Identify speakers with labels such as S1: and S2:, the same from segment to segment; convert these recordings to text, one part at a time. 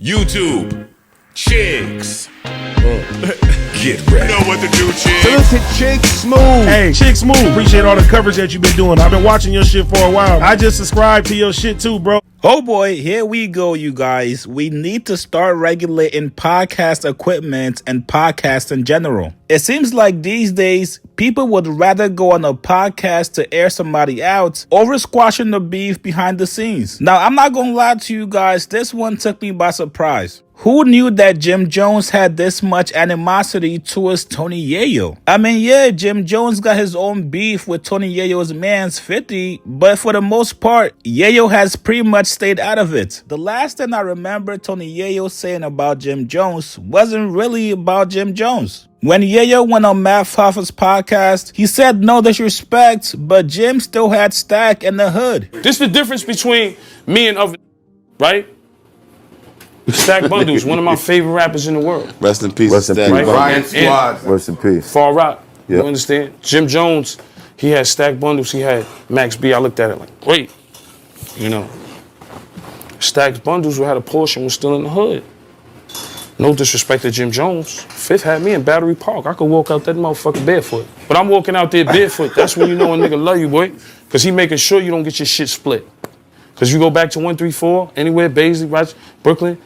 S1: YouTube, chicks. Get ready. You know what to do, chicks.
S2: Look at Chick Smooth.
S3: Hey, Chick Smooth. Appreciate all the coverage that you've been doing. I've been watching your shit for a while. I just subscribed to your shit too, bro.
S4: Oh boy, here we go, you guys. We need to start regulating podcast equipment and podcasts in general. It seems like these days, people would rather go on a podcast to air somebody out over squashing the beef behind the scenes. Now, I'm not gonna lie to you guys, this one took me by surprise. Who knew that Jim Jones had this much animosity towards Tony Yayo? I mean, yeah, Jim Jones got his own beef with Tony Yayo's mans 50, but for the most part, Yayo has pretty much stayed out of it. The last thing I remember Tony Yayo saying about Jim Jones wasn't really about Jim Jones. When Yayo went on Matt Hoffa's podcast, he said no disrespect, but Jim still had Stack in the hood.
S5: This is the difference between me and other, right? Stack Bundles, one of my favorite rappers in the world.
S2: Rest in peace.
S5: Right?
S2: Riot
S5: Squad.
S2: Rest in peace.
S5: Far Rock.
S2: Yep.
S5: You understand? Jim Jones, he had Stack Bundles, he had Max B. I looked at it like, wait, you know. Stack's Bundles had a portion was still in the hood. No disrespect to Jim Jones. Fifth had me in Battery Park. I could walk out that motherfucker barefoot. But I'm walking out there barefoot. That's when you know a nigga love you, boy. Because he making sure you don't get your shit split. Because you go back to 134, anywhere, Baisley, Brooklyn,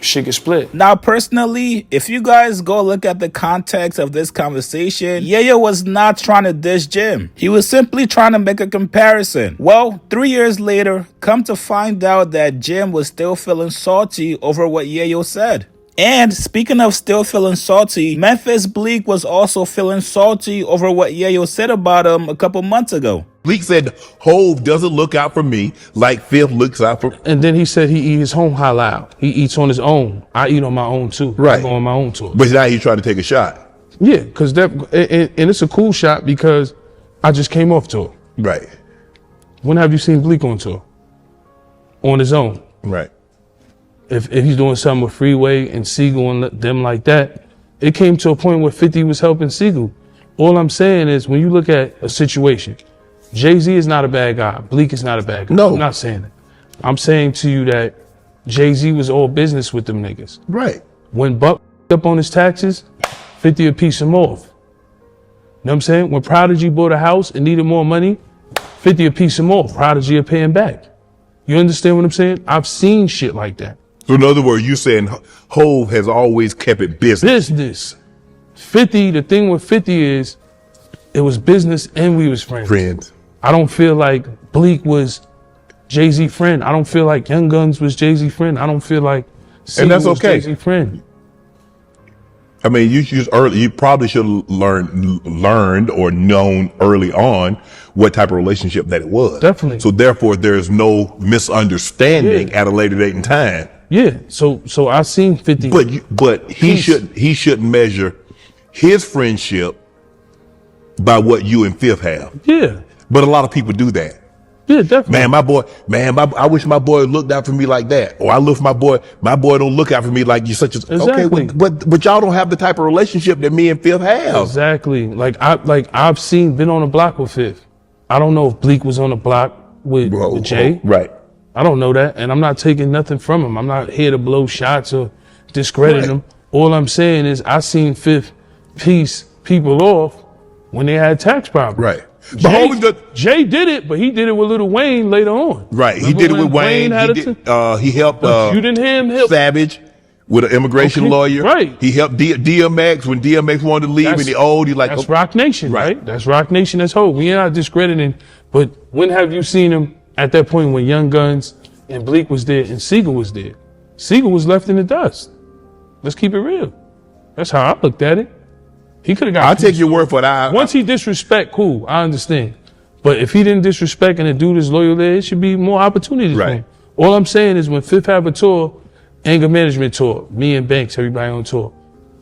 S5: shit get split.
S4: Now, personally, if you guys go look at the context of this conversation, Yayo was not trying to diss Jim. He was simply trying to make a comparison. Well, 3 years later, come to find out that Jim was still feeling salty over what Yayo said. And speaking of still feeling salty, Memphis BLEEK was also feeling salty over what Yayo said about him a couple months ago.
S6: BLEEK said, Hove doesn't look out for me like Fifth looks out for.
S5: And then he said he eat his home halal. He eats on his own. I eat on my own too.
S6: Right.
S5: I go on my own tour.
S6: But now he's trying to take a shot.
S5: Yeah, because that, and it's a cool shot because I just came off tour.
S6: Right.
S5: When have you seen BLEEK on tour? On his own.
S6: Right.
S5: If he's doing something with Freeway and Siegel and them like that, it came to a point where 50 was helping Siegel. All I'm saying is when you look at a situation, Jay-Z is not a bad guy. BLEEK is not a bad guy.
S6: No.
S5: I'm not saying that. I'm saying to you that Jay-Z was all business with them niggas.
S6: Right.
S5: When Buck up on his taxes, 50 would piece him off. You know what I'm saying? When Prodigy bought a house and needed more money, 50 would piece him off. Prodigy would pay him back. You understand what I'm saying? I've seen shit like that.
S6: So in other words, you saying Hove has always kept it business.
S5: Business. 50, the thing with 50 is it was business and we was friends. I don't feel like BLEEK was Jay-Z friend. I don't feel like Young Guns was Jay-Z friend. I don't feel like
S6: And that's
S5: was
S6: okay.
S5: Jay-Z friend.
S6: I mean, you probably should have learned or known early on what type of relationship that it was.
S5: Definitely.
S6: So therefore, there's no misunderstanding at a later date in time.
S5: Yeah. So I seen 50.
S6: But he shouldn't measure his friendship by what you and Fifth have.
S5: Yeah.
S6: But a lot of people do that.
S5: Yeah, definitely.
S6: I wish my boy looked out for me like that. Or I look for my boy don't look out for me like you such as
S5: Exactly.
S6: okay, but y'all don't have the type of relationship that me and Fifth have.
S5: Exactly. I've been on a block with Fifth. I don't know if BLEEK was on a block with Jay.
S6: Right.
S5: I don't know that. And I'm not taking nothing from him. I'm not here to blow shots or discredit him. All I'm saying is I seen Fifth piece people off when they had tax problems.
S6: Right.
S5: Jay did it, but he did it with Lil Wayne later on.
S6: Right.
S5: Remember
S6: he did it with
S5: Wayne
S6: He helped
S5: you didn't hear him help
S6: Savage with an immigration lawyer.
S5: Right.
S6: He helped DMX when DMX wanted to leave and he owed.
S5: That's Rock Nation, right? That's Rock Nation. That's Hope. We are not discrediting, but when have you seen him at that point when Young Guns and BLEEK was there and Siegel was there? Siegel was left in the dust. Let's keep it real. That's how I looked at it. He could have got.
S6: I'll take your word for that.
S5: Once he disrespect, cool, I understand. But if he didn't disrespect and the dude is loyal there, it should be more opportunities for him. All I'm saying is when Fifth have a tour, anger management tour, me and Banks, everybody on tour,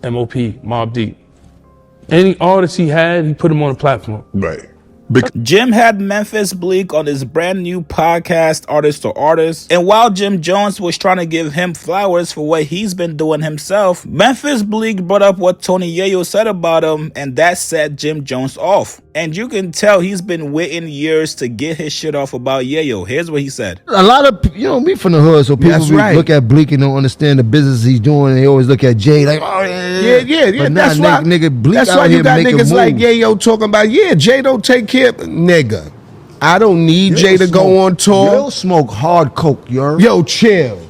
S5: MOP, Mobb Deep. Any artist he had, he put him on a platform.
S6: Right.
S4: Jim had Memphis BLEEK on his brand new podcast, Artist to Artist. And while Jim Jones was trying to give him flowers for what he's been doing himself, Memphis BLEEK brought up what Tony Yayo said about him, and that set Jim Jones off. And you can tell he's been waiting years to get his shit off about Yayo. Here's what he said.
S2: A lot of, me from the hood, so people look at Bleek and don't understand the business he's doing. They always look at Jay like, oh,
S7: yeah.
S2: But
S7: that's
S2: nah,
S7: why,
S2: nigga, Bleek
S7: that's
S2: out
S7: why
S2: here
S7: you got
S2: making
S7: niggas
S2: moves.
S7: like Yayo talking about, Jay don't take care of, nigga. I don't need Jay to go on tour.
S2: Yo smoke hard coke,
S7: Yo, chill.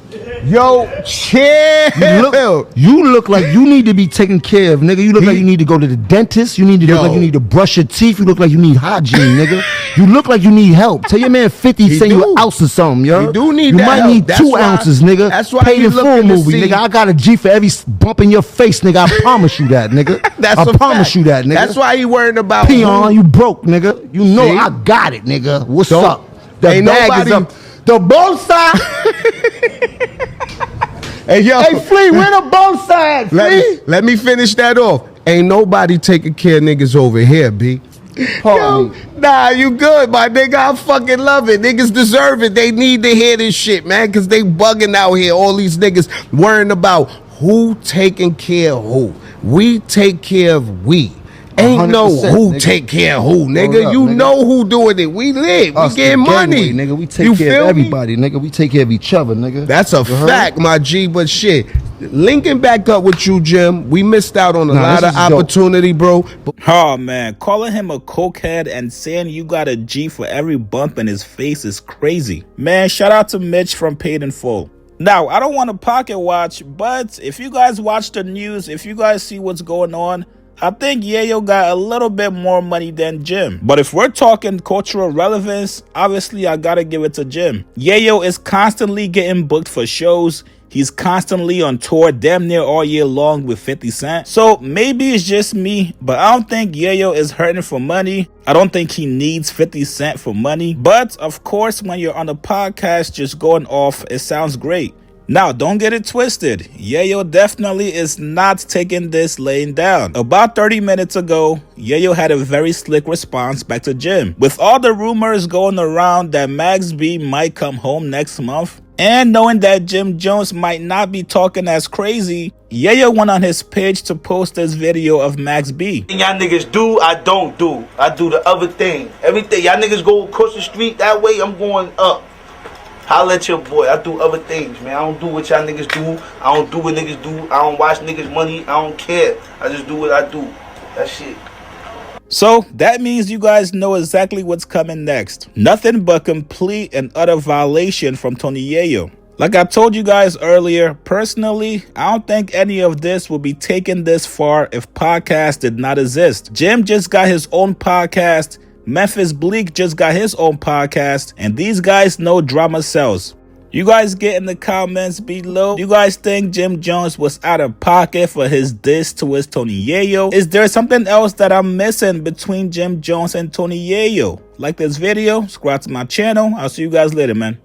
S7: Yo, chill.
S2: You look like you need to be taken care of, nigga. You look like you need to go to the dentist. You need to look like you need to brush your teeth. You look like you need hygiene, nigga. You look like you need help. Tell your man 50 send you an ounce or something, yo.
S7: You do need
S2: you
S7: that
S2: might
S7: help.
S2: need
S7: That's
S2: 2
S7: why-
S2: ounces, nigga.
S7: that's why
S2: Pay
S7: you
S2: the full
S7: looking to
S2: movie,
S7: see-
S2: nigga. I got a G for every bump in your face, nigga. I promise you that, nigga. I promise you that, nigga.
S7: That's why he worrying about
S2: Peon, you broke, nigga. You know
S7: See?
S2: I got it, nigga. What's
S7: Don't-
S2: up? The
S7: ain't
S2: bag is
S7: nobody-
S2: up. The bolsa.
S7: Hey, yo.
S2: Hey, Flea, where the bolsa at, Flea?
S7: Let me finish that off. Ain't nobody taking care of niggas over here, B.
S2: Pardon me.
S7: Nah, you good, my nigga. I fucking love it. Niggas deserve it. They need to hear this shit, man, because they bugging out here. All these niggas worrying about who taking care of who. We take care of we. Ain't no
S2: 100%,
S7: who
S2: nigga.
S7: take care of who, nigga.
S2: Word up,
S7: You
S2: nigga.
S7: know who doing it. We live.
S2: Us,
S7: We getting
S2: the
S7: money.
S2: gangway, nigga. We
S7: You
S2: take care
S7: feel
S2: of
S7: me?
S2: everybody, nigga. We take care of each other, nigga.
S7: That's a fact, my G, but shit. Linking back up with you, Jim. We missed out on a lot
S2: this
S7: of
S2: is dope.
S7: opportunity, bro. But
S4: Oh man, calling him a cokehead and saying you got a G for every bump in his face is crazy. Man, shout out to Mitch from Paid in Full. Now, I don't want to pocket watch, but if you guys watch the news, if you guys see what's going on, I think Yayo got a little bit more money than Jim. But if we're talking cultural relevance, obviously I gotta give it to Jim. Yayo is constantly getting booked for shows. He's constantly on tour damn near all year long with 50 Cent. So maybe it's just me, but I don't think Yayo is hurting for money. I don't think he needs 50 Cent for money. But of course, when you're on a podcast just going off, it sounds great. Now, don't get it twisted. Yayo definitely is not taking this laying down. About 30 minutes ago, Yayo had a very slick response back to Jim. With all the rumors going around that Max B might come home next month, and knowing that Jim Jones might not be talking as crazy, Yayo went on his page to post this video of Max B.
S8: Y'all niggas do, I don't do. I do the other thing. Everything. Y'all niggas go across the street that way, I'm going up. Holla at your boy. I do other things, man. I don't do what y'all niggas do. I don't do what niggas do. I don't watch niggas' money. I don't care. I just do what I do. That's it.
S4: So that means you guys know exactly what's coming next. Nothing but complete and utter violation from Tony Yayo. Like I told you guys earlier, personally, I don't think any of this would be taken this far if podcasts did not exist. Jim just got his own podcast. Memphis BLEEK just got his own podcast, and these guys know drama sells. You guys get in the comments below. You guys think Jim Jones was out of pocket for his diss to his Tony Yayo? Is there something else that I'm missing between Jim Jones and Tony Yayo? Like this video, subscribe to my channel. I'll see you guys later, man.